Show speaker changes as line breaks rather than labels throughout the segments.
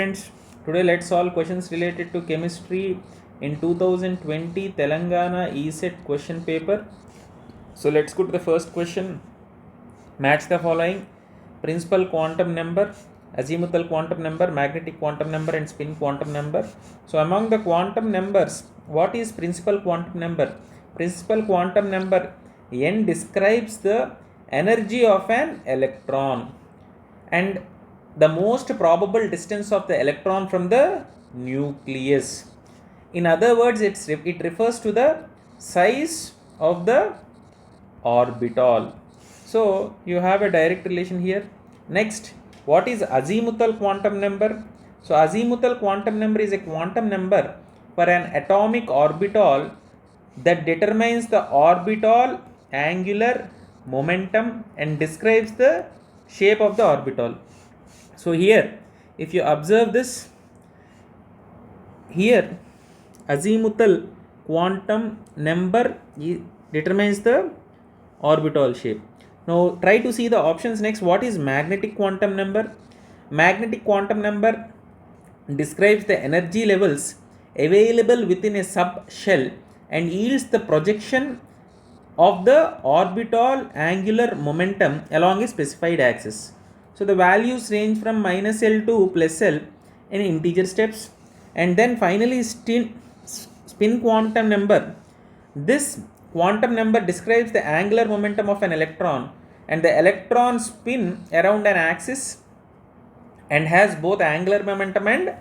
Friends, today let's solve questions related to chemistry in 2020 Telangana ESET question paper. So let's go to the first question. Match the following: principal quantum number, azimuthal quantum number, magnetic quantum number, and spin quantum number. So among the quantum numbers, what is principal quantum number? Principal quantum number n describes the energy of an electron and the most probable distance of the electron from the nucleus. In other words, it refers to the size of the orbital. So you have a direct relation here. Next, what is azimuthal quantum number? So azimuthal quantum number is a quantum number for an atomic orbital that determines the orbital angular momentum and describes the shape of the orbital. So here, if you observe this, here azimuthal quantum number determines the orbital shape. Now try to see the options next. What is magnetic quantum number? Magnetic quantum number describes the energy levels available within a subshell and yields the projection of the orbital angular momentum along a specified axis. So the values range from minus L to plus L in integer steps. And then finally spin quantum number. This quantum number describes the angular momentum of an electron, and the electron spin around an axis and has both angular momentum and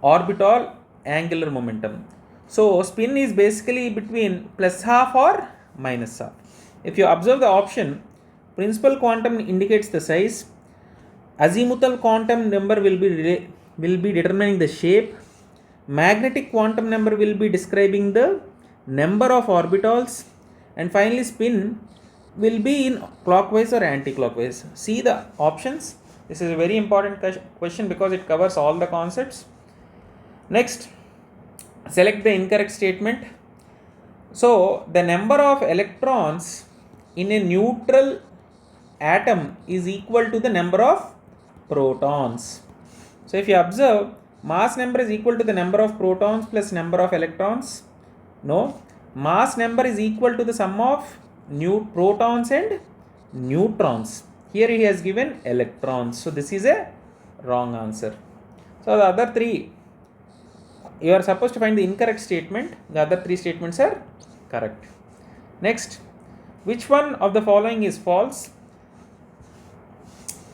orbital angular momentum. So spin is basically between plus half or minus half. If you observe the option, principal quantum indicates the size, azimuthal quantum number will be determining the shape, magnetic quantum number will be describing the number of orbitals, and finally spin will be in clockwise or anti-clockwise. See the options. This is a very important question because it covers all the concepts. Next, select the incorrect statement. So the number of electrons in a neutral atom is equal to the number of protons. So if you observe, mass number is equal to the number of protons plus number of electrons. No, mass number is equal to the sum of protons and neutrons. Here he has given electrons. So this is a wrong answer. So the other three, you are supposed to find the incorrect statement. The other three statements are correct. Next, which one of the following is false?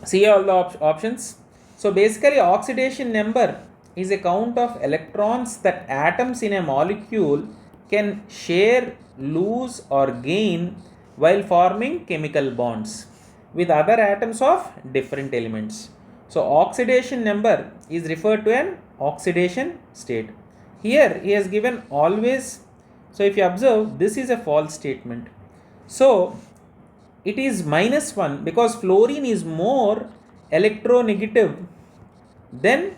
See all the options. So basically, oxidation number is a count of electrons that atoms in a molecule can share, lose, or gain while forming chemical bonds with other atoms of different elements. So oxidation number is referred to an oxidation state. Here he has given always. So if you observe, this is a false statement. So it is minus 1 because fluorine is more electronegative than,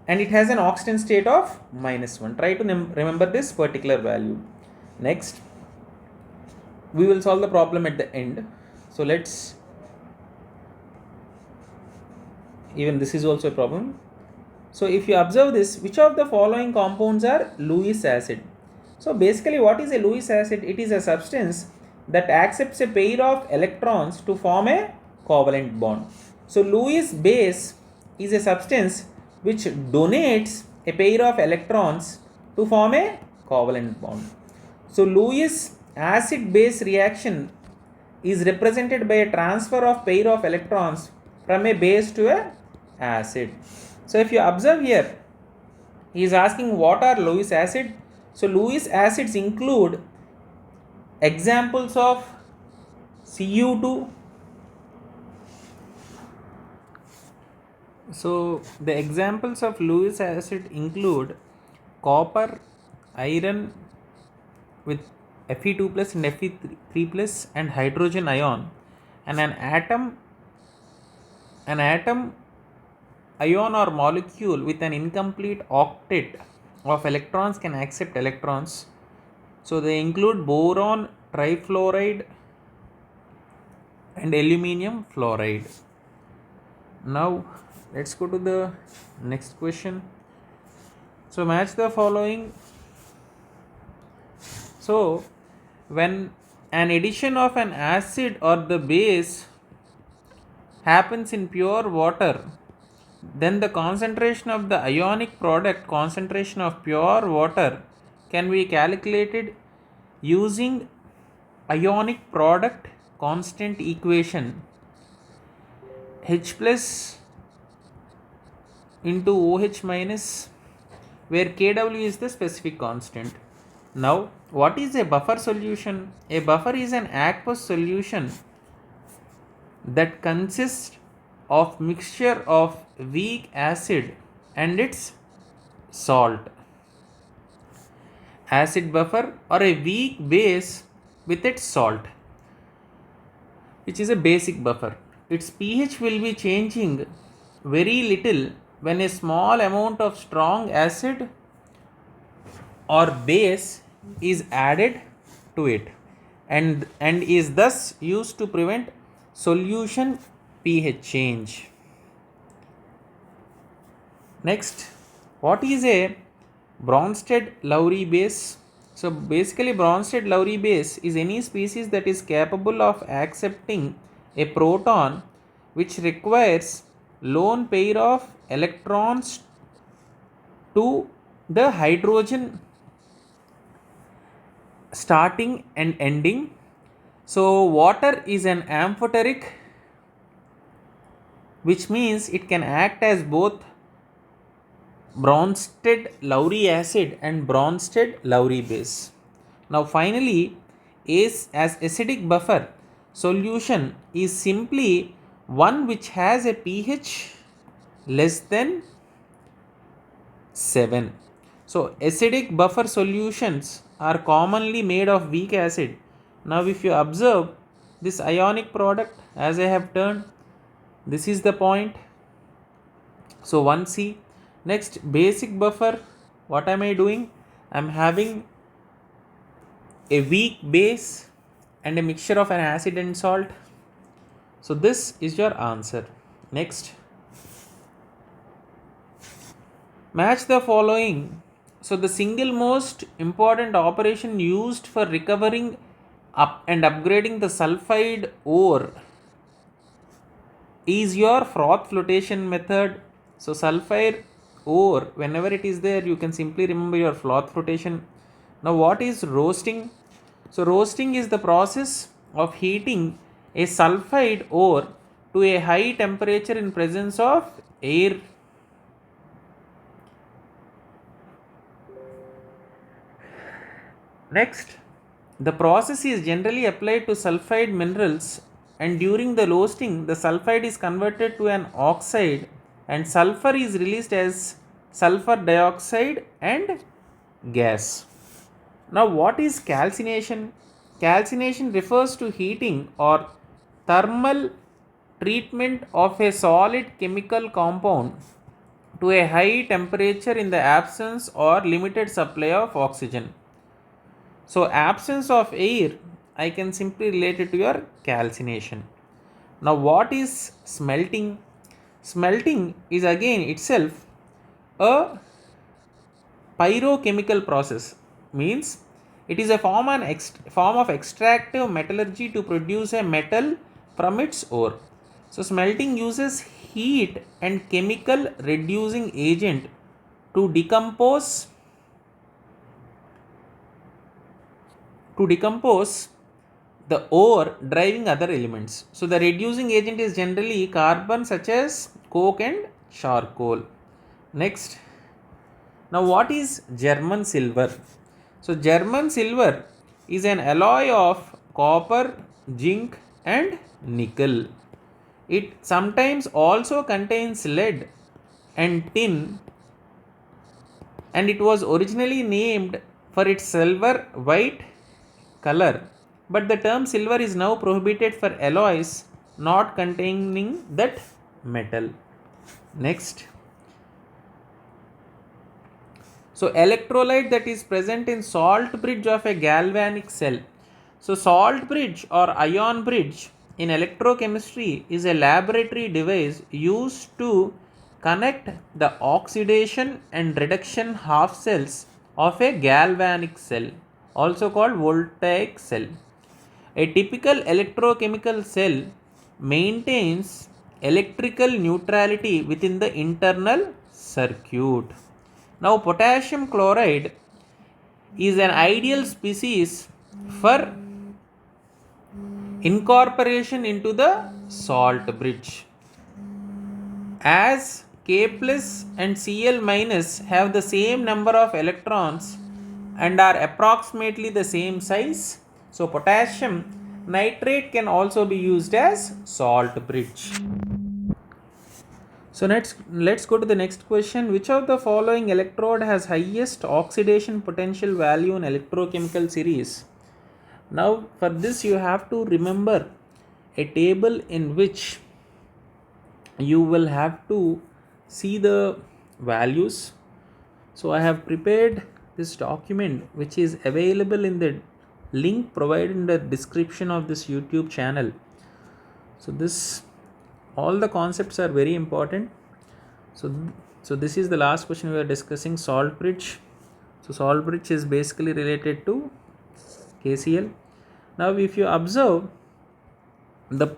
and it has an oxidation state of minus 1. Try to remember this particular value. Next, we will solve the problem at the end. So let's, even this is also a problem. So if you observe this, which of the following compounds are Lewis acid? So basically, what is a Lewis acid? It is a substance that accepts a pair of electrons to form a covalent bond. So Lewis base is a substance which donates a pair of electrons to form a covalent bond. So Lewis acid base reaction is represented by a transfer of pair of electrons from a base to a acid. So if you observe here, he is asking what are Lewis acid. So Lewis acids include examples of Cu2. So the examples of Lewis acid include copper, iron with Fe2 plus and Fe3 plus and hydrogen ion, and an atom ion or molecule with an incomplete octet of electrons can accept electrons. So they include boron trifluoride and aluminium fluoride. Now Let's go to the next question. So match the following. So when an addition of an acid or the base happens in pure water, then the concentration of the ionic product concentration of pure water can be calculated using ionic product constant equation H plus into OH minus, where Kw is the specific constant. Now, what is a buffer solution? A buffer is an aqueous solution that consists of mixture of weak acid and its salt. Acid buffer or a weak base with its salt, which is a basic buffer. Its pH will be changing very little when a small amount of strong acid or base is added to it, and is thus used to prevent solution pH change. Next, what is a Bronsted-Lowry base? So basically Bronsted-Lowry base is any species that is capable of accepting a proton which requires lone pair of electrons to the hydrogen starting and ending. So water is an amphoteric, which means it can act as both Bronsted-Lowry acid and Bronsted-Lowry base. Now finally, as acidic buffer solution is simply one which has a pH less than 7. So acidic buffer solutions are commonly made of weak acid. Now if you observe this ionic product, as I have turned, this is the point. So 1C. Next, basic buffer, what am I doing? I am having a weak base and a mixture of an acid and salt. So this is your answer. Next, match the following. So the single most important operation used for recovering up and upgrading the sulfide ore is your froth flotation method. So sulfide ore, whenever it is there, you can simply remember your froth flotation. Now what is roasting? So roasting is the process of heating a sulfide ore to a high temperature in presence of air. Next, the process is generally applied to sulfide minerals, and during the roasting the sulfide is converted to an oxide and sulfur is released as sulfur dioxide and gas. Now what is calcination? Calcination refers to heating or thermal treatment of a solid chemical compound to a high temperature in the absence or limited supply of oxygen. So absence of air, I can simply relate it to your calcination. Now what is smelting? Smelting is again itself a pyrochemical process, means it is a form of extractive metallurgy to produce a metal from its ore. So smelting uses heat and chemical reducing agent to decompose the ore, driving other elements. So the reducing agent is generally carbon such as coke and charcoal. Next, now what is German silver? So German silver is an alloy of copper, zinc and nickel. It sometimes also contains lead and tin, and it was originally named for its silver white color, but the term silver is now prohibited for alloys not containing that metal. Next, so electrolyte that is present in salt bridge of a galvanic cell. So salt bridge or ion bridge in electrochemistry is a laboratory device used to connect the oxidation and reduction half cells of a galvanic cell, also called voltaic cell. A typical electrochemical cell maintains electrical neutrality within the internal circuit. Now, potassium chloride is an ideal species for incorporation into the salt bridge. As K plus and Cl minus have the same number of electrons and are approximately the same size, so potassium nitrate can also be used as salt bridge. So let's go to the next question. Which of the following electrode has highest oxidation potential value in electrochemical series? Now for this you have to remember a table in which you will have to see the values. So I have prepared this document which is available in the link provided in the description of this YouTube channel. So this, all the concepts are very important. So this is the last question we are discussing, salt bridge. So salt bridge is basically related to KCl. Now if you observe, the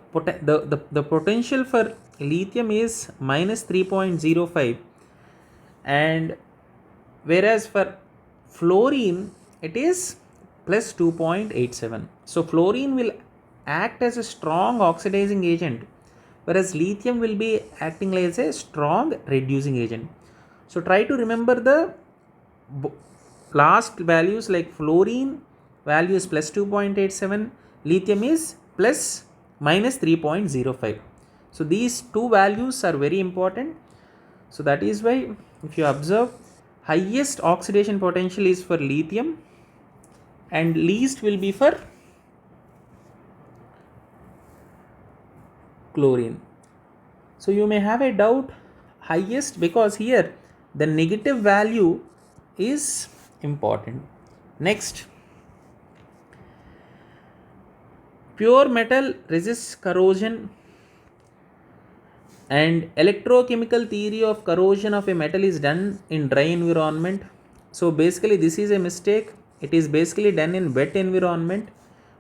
potential for lithium is minus 3.05, and whereas for fluorine it is plus 2.87. So fluorine will act as a strong oxidizing agent, whereas lithium will be acting as a strong reducing agent. So try to remember the last values, like fluorine value is plus 2.87, lithium is plus minus 3.05. So these two values are very important. So that is why if you observe, highest oxidation potential is for lithium and least will be for chlorine. So you may have a doubt, highest, because here the negative value is important. Next, pure metal resists corrosion, and electrochemical theory of corrosion of a metal is done in dry environment. So basically this is a mistake. It is basically done in wet environment.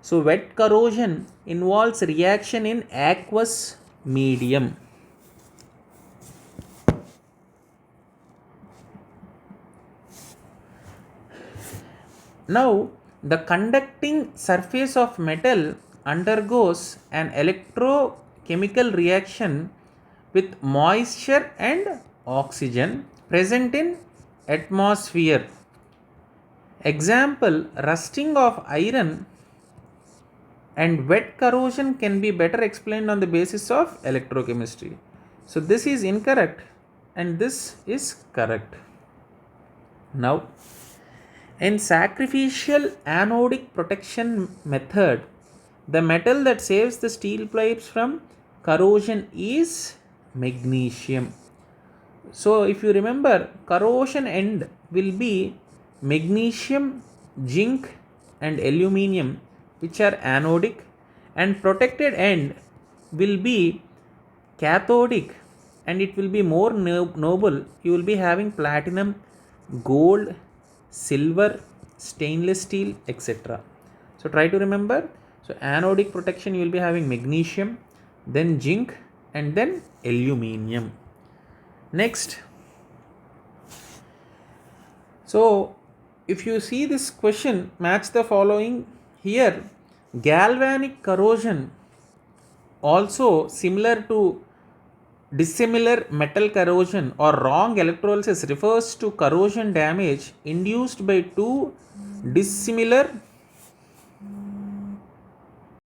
So wet corrosion involves reaction in aqueous medium. Now the conducting surface of metal undergoes an electrochemical reaction with moisture and oxygen present in atmosphere. Example, rusting of iron and wet corrosion can be better explained on the basis of electrochemistry. So this is incorrect and this is correct. Now, in sacrificial anodic protection method, the metal that saves the steel pipes from corrosion is magnesium. So if you remember, corrosion end will be magnesium, zinc and aluminium, which are anodic, and protected end will be cathodic, and it will be more noble. You will be having platinum, gold, silver, stainless steel, etc. So try to remember. So anodic protection, you will be having magnesium, then zinc and then aluminium. Next, so if you see this question, match the following. Here galvanic corrosion, also similar to dissimilar metal corrosion or wrong electrolysis, refers to corrosion damage induced by two dissimilar